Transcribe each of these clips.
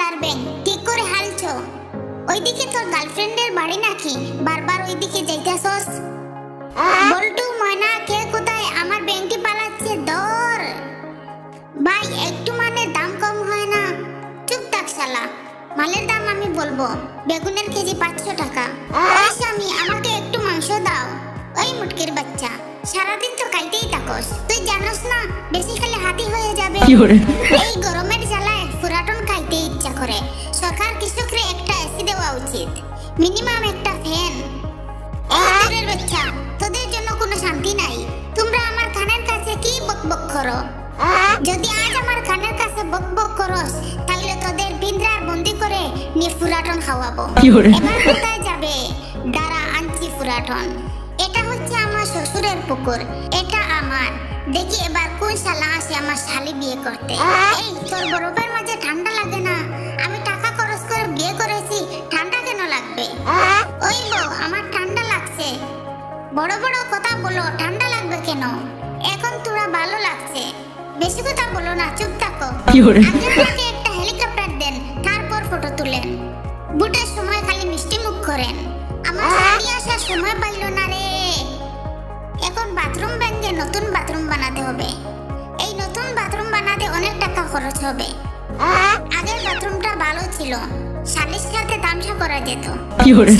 গাদার ব্যাং ঠিক করে হালছো। ওইদিকে তোর গার্লফ্রেন্ডের বাড়ি নাকি বারবার ওইদিকে যাইতেছস? বল্টু ময়না কে কোথায় আমার ব্যাংকটি পালাচ্ছে ধর। ভাই একটু মানে দাম কম হয় না? চুপ থাক শালা, মালের দাম আমি বলবো। বেগুনের কেজি 500 টাকা। ওই স্বামী আমাকে একটু মাংস দাও। ওই মুটকির বাচ্চা সারাদিন তো খাইতেই থাকস, তুই জানোস না বেশি খেলে হাতি হয়ে যাবে। এই গরমের জ্বালায় ফুরাটন খাইতে ইচ্ছা করে। সরকার কৃষকরে একটা এসি দেওয়া উচিত, মিনিমাম একটা ফ্যান। এই বাচ্চা তোদের জন্য কোনো শান্তি নাই। তোমরা আমার কানের কাছে কি বকবক করো? যদি আজ আমার কানের কাছে বকবক করস তাহলে তোদের পিঞ্জরায় বন্দি করে নিয়ে ফুরাটন খাওয়াবো। এবার কোথায় যাবে? দাঁড়া আনছি ফুরাটন। এটা হচ্ছে আমার শ্বশুরের পুকুর, এটা আমার। দেখি এবার কোন শালা আসে আমার শালি বিয়ে করতে। এই তোর বরফের মাঝে ঠান্ডা লাগে না? আমি টাকা খরচ করে বিয়ে করেছি, ঠান্ডা কেন লাগবে? ওই বউ আমার ঠান্ডা লাগছে। বড় বড় কথা বলো, ঠান্ডা লাগবে কেন? এখন তোরা ভালো লাগছে, বেশি কথা বলো না, চুপ থাকো। আগে একটা হেলিকপ্টার দেন, তারপর ফটো তুলেন। বুটের সময় খালি মিষ্টি মুখ করেন, আমার শাড়ি আসার সময় পাইল না রে। এখন বাথরুম ভেঙে নতুন বাথরুম বানাতে হবে। এই নতুন বাথরুম বানাতে অনেক টাকা খরচ হবে। আগের বাথরুমটা ভালো ছিল, শালির সাথে তামসা করা যেত।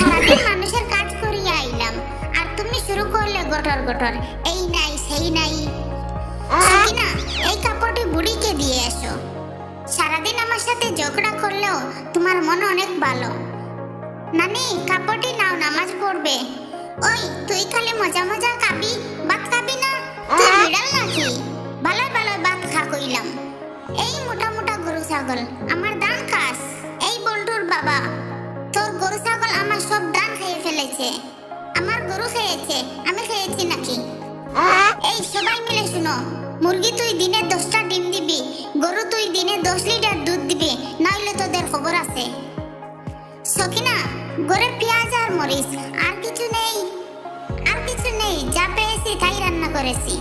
সারাদিন মানুষের কাজ করিয়া আইলাম, আর তুমি শুরু করলে গটর গটর, এই নাই সেই নাই। সকিনা, এই কাপড়টি বুড়িকে দিয়ে এসো। সারাদিন আমার সাথে ঝগড়া করলেও তোমার মন অনেক ভালো। নানি কাপড়টি নাও, নামাজ পড়বে। ওই তুই খালি মজা মজা খাবি, ভাত খাবি না? তুই বিড়াল নাকি? ভালো ভালো ভাত খা কইলাম। এই মোটা মোটা গরু ছাগল আমার দান খাস? এই বল্টুর বাবা, তোর গরু ছাগল আমার সব দান খেয়ে ফেলেছে। আমার গরু খেয়েছে, আমি খেয়েছি নাকি? এই সবাই মিলে শুনো, মুরগি তুই দিনে 10টা ডিম দিবি, গরু তুই দিনে 10 লিটার দুধ দিবি, নইলে তোদের খবর আছে। সকিনা, ঘরে পেঁয়াজ আর মরিচ, আর কিছু নেই? আর কিছু নেই, যা পেয়েছি তাই রান্না করেছি।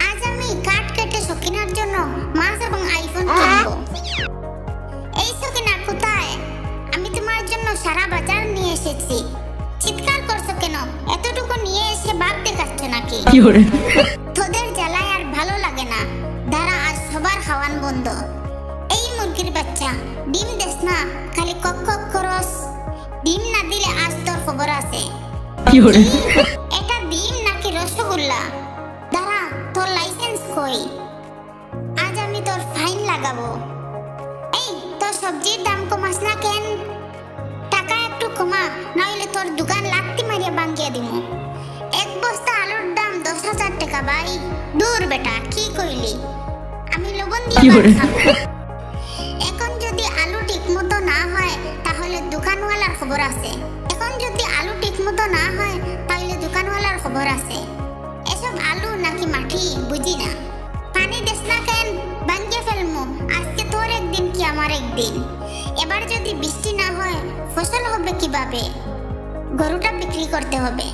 আজ আমি কাঠ কেটে সকিনার জন্য মাছ এবং আইফোন কিনবো। এই সকিনা কোথায়? আমি তোমার জন্য সারা বাজার নিয়ে এসেছি। চিৎকার করছো কেন? এতটুকু নিয়ে এসে ভাব দেখাচ্ছ নাকি? তোদের জ্বালায় আর ভালো লাগে না। দাঁড়া, আজ সবার খাওয়ান বন্ধ। এই মুরগির বাচ্চা, ডিম দেস না, খালি কক কক করস। ডিম না দিলে আজ তোর খবর আছে। এটা ডিম নাকি রসগোল্লা? দাঁড়া, তোর লাইসেন্স কই? আজ আমি তোর ফাইন লাগাবো। এই তোর সবজির দাম কমাস না কেন? টাকা একটু কমা, নইলে তোর দোকান লাত্তি মারিয়া ভাঙিয়ে দিমু। এক বস্তা আলুর দাম 10,000 টাকা ভাই। দূর বেটা, কি কইলি? আমি লবণ দিয়ে খাবো। এখন যদি আলু ঠিকমতো না হয় তাহলে দোকানওয়ালার খবর আছে। এখন যদি আলু ঠিকমতো না হয় তাহলে দোকানওয়ালার খবর আছে। এসব আলু নাকি মাটি বুঝি না। পানি দেস না কেন? ভাঙিয়ে ফেলমু। আজকে তোর একদিন কি আমার একদিন। এবার যদি বৃষ্টি না হয় ফসল হবে কিভাবে? গরুটা বিক্রি করতে হবে।